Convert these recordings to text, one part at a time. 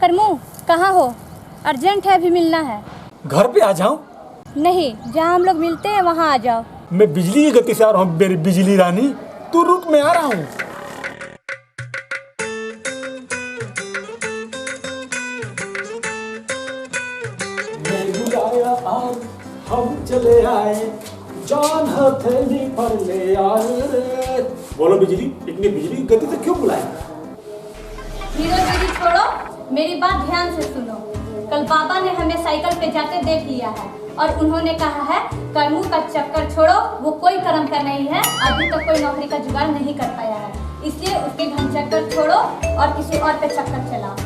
करमू, कहाँ हो? अर्जेंट है, अभी मिलना है। घर पे आ जाऊं? नहीं, जहाँ हम लोग मिलते हैं वहाँ आ जाओ। मैं बिजली की गति से आ रहा हूँ मेरी बिजली रानी, तू रुक, मैं आ रहा हूँ। हम चले आए, जान हथेली पर ले आए। बोलो बिजली, इतनी बिजली की गति से क्यों बुलाए? हीरोगिरी छोड़ो, मेरी बात ध्यान से सुनो। कल पापा ने हमें साइकिल पे जाते देख लिया है और उन्होंने कहा है करमू का चक्कर छोड़ो, वो कोई कर्म का नहीं है, अभी तक कोई नौकरी का जुगाड़ नहीं कर पाया है, इसलिए उसके घर चक्कर छोड़ो और किसी और पे चक्कर चलाओ।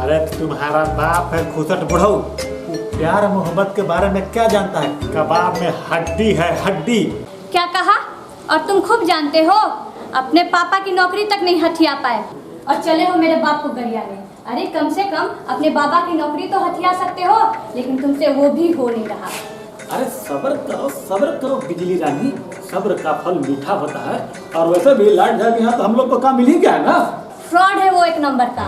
अरे तुम्हारा बाप है खुसट बुढ़ऊ, प्यार मोहब्बत के बारे में क्या जानता है? कबाब में हड्डी है, हड्डी। क्या कहा? और तुम खूब जानते हो, अपने पापा की नौकरी तक नहीं हथिया पाए और चले हो मेरे बाप को गरियाने। अरे कम से कम अपने बाबा की नौकरी तो हथिया सकते हो, लेकिन तुमसे वो भी हो नहीं रहा। अरे सब्र करो बिजली रानी, सब्र का फल मीठा होता है। और वैसे भी लाइट जाए यहाँ तो हम लोग को काम मिल ही गया है ना। फ्रॉड है वो एक नंबर का।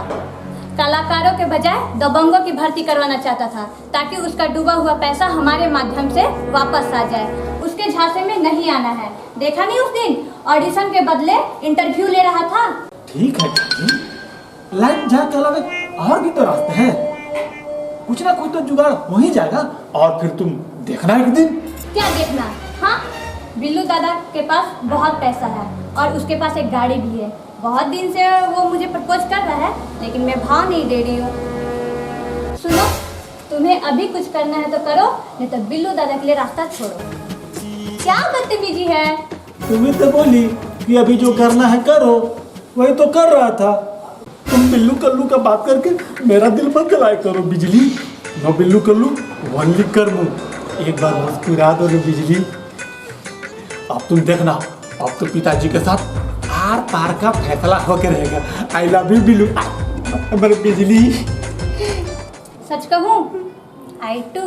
कलाकारों के बजाय दबंगों की भर्ती करवाना चाहता था ताकि उसका डूबा हुआ पैसा हमारे माध्यम से वापस आ जाए। उसके झांसे में नहीं आना है। देखा नहीं उस दिन ऑडिशन के बदले इंटरव्यू ले रहा था। ठीक है जी, लाइट जाए के अलावा और भी तो रास्ते हैं, कुछ ना कुछ तो जुगाड़ हो ही जाएगा। और फिर तुम देखना एक दिन। क्या देखना? हाँ, बिल्लू दादा के पास बहुत पैसा है और उसके पास एक गाड़ी भी है। बहुत दिन से वो मुझे प्रपोज कर रहा है, लेकिन मैं भाव नहीं दे रही हूँ। सुनो, तुम्हें अभी कुछ करना है तो करो, नहीं तो बिल्लू दादा के लिए रास्ता छोड़ो। क्या बदतमीजी है? तुम्हें तो बोली कि अभी जो करना है करो, वही तो कर रहा था। तुम बिल्लू कल्लू का बात करके मेरा दिल मत गलाया करो बिजली। नो बिल्लू कल्लू, ओनली करमू। एक बार मुस्कुरा दो रे बिजली। अब तुम देखना, अब तो पिताजी के साथ आर पार का फैसला होकर रहेगा। आई लव यू बिल्लू, मेरे बिजली। सच कहूँ, आई टू।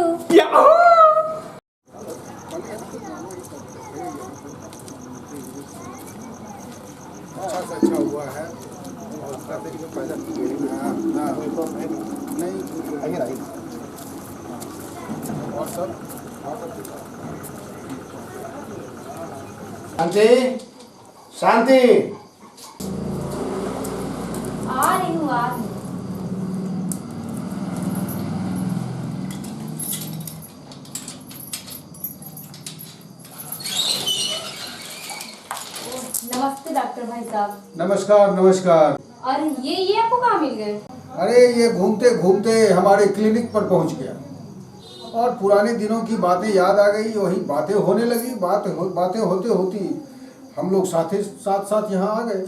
अच्छा हुआ है और उसका तरीका पैदा नहीं आइए और सब शांति शांति। आ रही हूँ, आ रही हूँ। नमस्ते डॉक्टर भाई साहब। नमस्कार नमस्कार। और ये आपको कहाँ मिल गए? अरे ये घूमते घूमते हमारे क्लिनिक पर पहुंच गया और पुराने दिनों की बातें याद आ गई। वही बातें होने लगी। बातें होते होती हम लोग साथ यहाँ आ गए।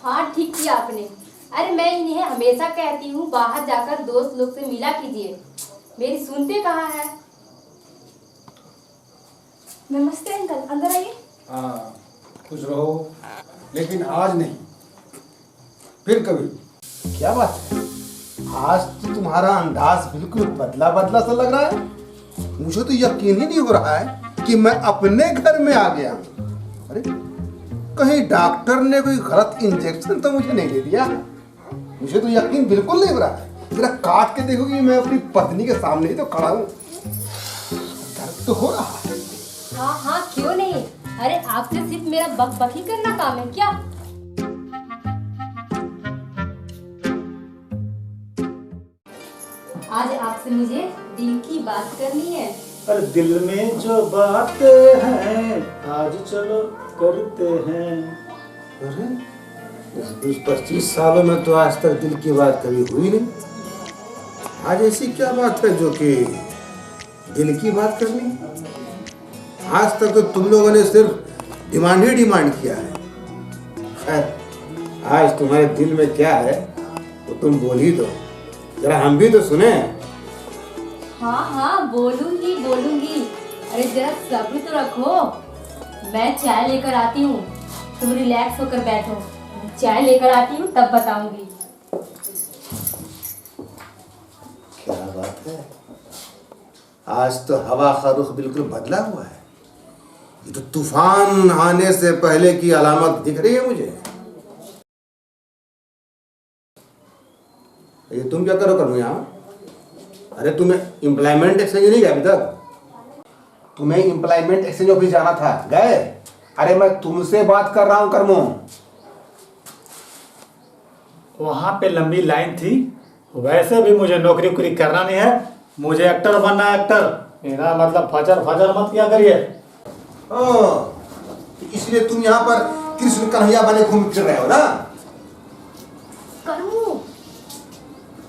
हाँ, ठीक किया आपने। अरे मैं इन्हें हमेशा कहती हूँ बाहर जाकर दोस्त लोग से मिला कीजिए, मेरी सुनते कहाँ है। नमस्ते अंकल, अंदर आइए। हाँ, खुश रहो, लेकिन आज नहीं, फिर कभी। क्या बात है, आज तो तुम्हारा अंदाज बिल्कुल बदला बदला सा लग रहा है। मुझे तो यकीन ही नहीं हो रहा है कि मैं अपने घर में आ गया। अरे कहीं डॉक्टर ने कोई गलत इंजेक्शन तो मुझे नहीं दे दिया? मुझे तो यकीन बिल्कुल नहीं हो रहा है। जरा काट के देखो कि मैं अपनी पत्नी के सामने ही तो खड़ा हूँ। दर्द तो हो रहा है। हाँ हाँ, क्यों नहीं। अरे आपसे सिर्फ मेरा बकबकी करना काम है क्या? आज आपसे मुझे दिल की बात करनी है। अरे दिल में जो बातें हैं आज चलो करते हैं। अरे 20-25 सालों में तो आज तक दिल की बात कभी हुई नहीं। आज ऐसी क्या बात है जो कि दिल की बात करनी? आज तक तो तुम लोगों ने सिर्फ डिमांड ही डिमांड किया है। खैर, आज तुम्हारे दिल में क्या है तो तुम बोल ही दो, जरा हम भी तो सुने। हाँ हाँ, बोलूंगी बोलूंगी। अरे जरा सब्र तो रखो, मैं चाय लेकर आती हूँ, तुम रिलैक्स होकर बैठो। चाय लेकर आती हूँ तब बताऊंगी। क्या बात है, आज तो हवा का रुख बिल्कुल बदला हुआ है। ये तो तूफान आने से पहले की अलामत दिख रही है मुझे। ये तुम क्या करो करूँ यहाँ? अरे तुम्हें एम्प्लॉयमेंट एक्सचेंज नहीं गया अभी तक? तुम्हें एम्प्लॉयमेंट एक्सचेंज ऑफिस जाना था, गए? अरे मैं तुमसे बात कर रहा हूँ कर्मो। वहां पे लंबी लाइन थी। वैसे भी मुझे नौकरी वोकरी करना नहीं है, मुझे एक्टर बनना है, एक्टर। मेरा मतलब फजर फजर मत किया करिए। इसलिए तुम यहाँ पर कृष्ण कन्हैया बने घूम फिर रहे हो ना? करूँ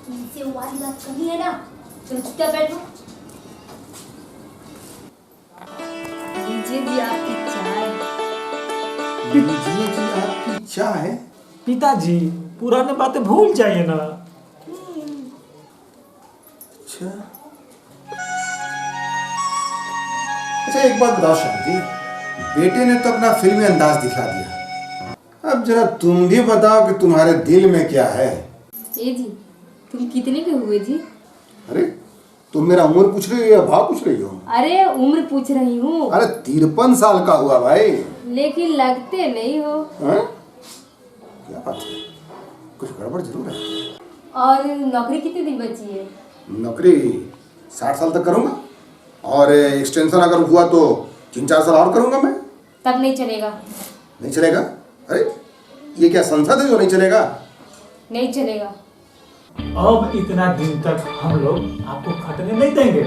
इनसे वो वाली बात करनी है ना, तुम चुपचाप बैठो। लीजिए जी आपकी चाय। लीजिए जी आपकी चाय। पिताजी पुराने बातें भूल जाइए ना। अच्छा अच्छा, एक बात बताओ शांति, बेटे ने तो अपना फिल्मी अंदाज दिखा दिया, अब जरा तुम भी बताओ कि तुम्हारे दिल में क्या है। ए जी, तुम कितने के हुए जी? अरे तुम मेरा उम्र पूछ रही हो या भाव पूछ रही हो? अरे उम्र पूछ रही हूँ। अरे 53 साल का हुआ भाई। लेकिन लगते नहीं हो। हैं? क्या बात है, कुछ गड़बड़ जरूर है। और नौकरी कितने दिन बची है? नौकरी 60 साल तक करूंगा, और एक्सटेंशन अगर हुआ तो 3-4 साल और करूंगा मैं। तब नहीं चलेगा। नहीं चलेगा? अरे ये क्या संसद है जो नहीं चलेगा? नहीं चलेगा। अब इतना दिन तक हम लोग आपको खटने नहीं देंगे।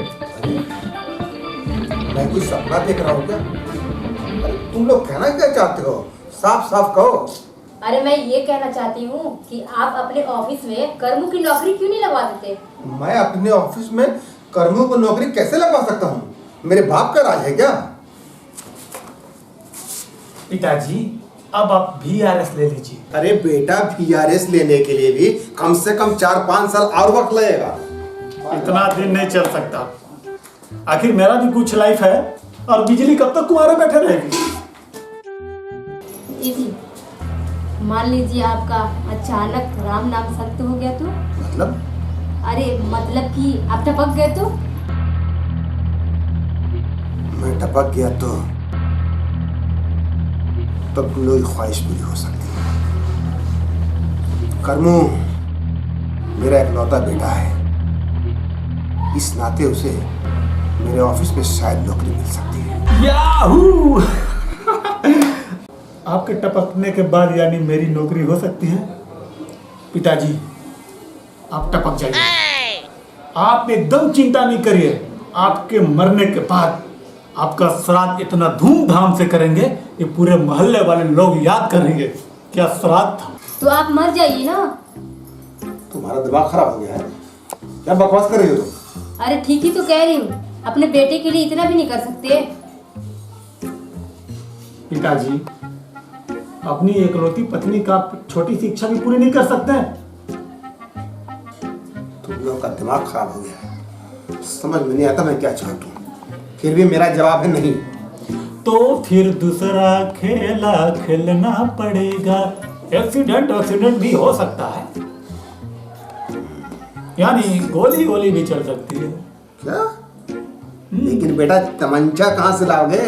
मैं कुछ सपना देख रहा हूँ क्या? अरे तुम लोग कहना क्या चाहते हो, साफ साफ कहो। अरे मैं ये कहना चाहती हूँ कि आप अपने ऑफिस में कर्मू की नौकरी क्यों नहीं लगवा देते? मैं अपने ऑफिस में कर्मियों को नौकरी कैसे लगवा सकता हूँ? मेरे बाप का राज है क्या? पिताजी अब आप VRS ले लीजिए। अरे बेटा, VRS लेने के लिए भी कम से कम 4-5 साल और वक्त लगेगा। इतना दिन नहीं चल सकता, आखिर मेरा भी कुछ लाइफ है, और बिजली कब तक कुआरे बैठे रहेगी। जी, मान लीजिए आपका अचानक राम नाम सत्य हो गया तो? मतलब? अरे मतलब कि आप टपक गए तो? मैं टपक गया तो तब तुम लोग ख्वाहिश पूरी हो सकती है। कर्मू मेरा एकलौता बेटा है, इस नाते उसे मेरे ऑफिस में शायद नौकरी मिल सकती है। याहू! आपके टपकने के बाद यानी मेरी नौकरी हो सकती है। पिताजी आप टपक जाइए, आप एकदम चिंता नहीं करिए। आपके मरने के बाद आपका श्राद्ध इतना धूमधाम से करेंगे कि पूरे मोहल्ले वाले लोग याद करेंगे क्या श्राद्ध था। तो आप मर जाइए ना। तुम्हारा दिमाग खराब हो गया है क्या? बकवास कर रही हो तुम? अरे ठीक ही तो कह रही हूँ, अपने बेटे के लिए इतना भी नहीं कर सकते? पिताजी अपनी एकलौती पत्नी का छोटी सी इच्छा भी पूरी नहीं कर सकते हैं? तुम लोगों का दिमाग खराब हो गया है, समझ में नहीं आता मैं क्या चाहता हूँ। फिर भी मेरा जवाब है नहीं। तो फिर दूसरा खेला खेलना पड़ेगा। एक्सीडेंट भी हो सकता है, यानी गोली गोली भी चल सकती है। क्या? लेकिन बेटा तमंचा कहाँ से लाओगे?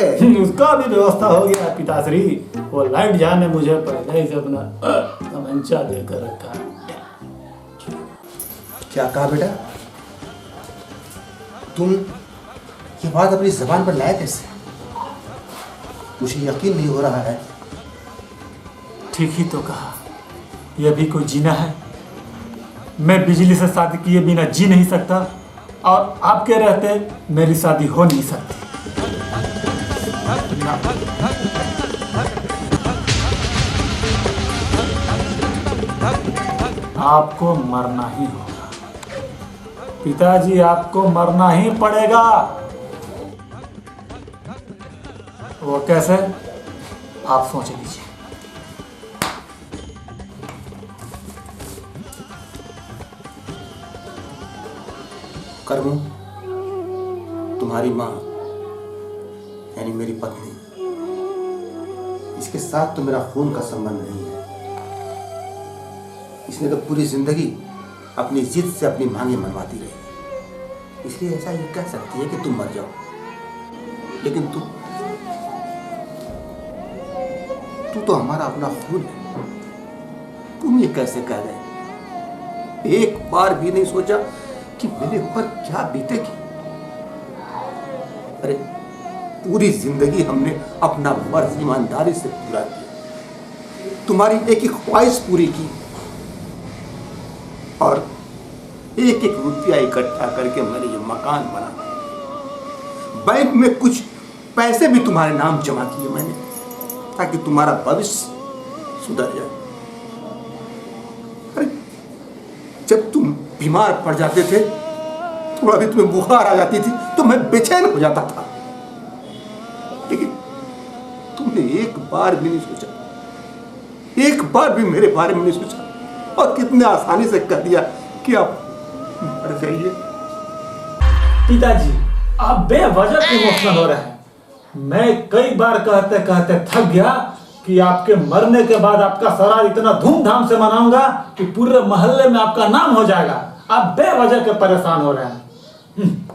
उसका भी व्यवस्था हो गया पिताश्री। वो लाइट जाने मुझे पहले ही से अपना तमंचा देकर रखा है। क्या कहा बेटा? तुम ये बात अपनी जबान पर लाए कैसे? मुझे यकीन नहीं हो रहा है। ठीक ही तो कहा, यह भी कोई जीना है। मैं बिजली से शादी किए बिना जी नहीं सकता, और आपके रहते मेरी शादी हो नहीं सकती। आपको मरना ही होगा पिताजी, आपको मरना ही पड़ेगा। वो कैसे, आप सोच लीजिए। कर्मू, तुम्हारी माँ यानी मेरी पत्नी, इसके साथ तो मेरा खून का संबंध नहीं है। इसने तो पूरी जिंदगी अपनी जिद से अपनी मांगे मनवाती रही, इसलिए ऐसा ये कह सकती है कि तुम मर जाओ। लेकिन तू तो हमारा अपना खून है, तुम ये कैसे कह गए? एक बार भी नहीं सोचा कि मेरे ऊपर क्या बीतेगी। अरे पूरी जिंदगी हमने अपना फर्ज ईमानदारी से पूरा किया, तुम्हारी एक एक ख्वाहिश पूरी की और एक एक रुपया इकट्ठा करके मैंने ये मकान बना, बैंक में कुछ पैसे भी तुम्हारे नाम जमा किए मैंने, ताकि तुम्हारा भविष्य सुधर जाए। अरे जब तुम बीमार पड़ जाते थे, थोड़ा भी तुम्हें बुखार आ जाती थी तो मैं बेचैन हो जाता था, लेकिन तुमने एक बार भी नहीं सोचा, एक बार भी मेरे बारे में नहीं सोचा और कितने आसानी से कह दिया कि आप मर जाइए। पिताजी आप बेवजह इमोशनल हो रहे हैं। मैं कई बार कहते कहते थक गया कि आपके मरने के बाद आपका श्राद्ध इतना धूमधाम से मनाऊंगा कि पूरे मोहल्ले में आपका नाम हो जाएगा। आप बेवजह के परेशान हो रहे हैं।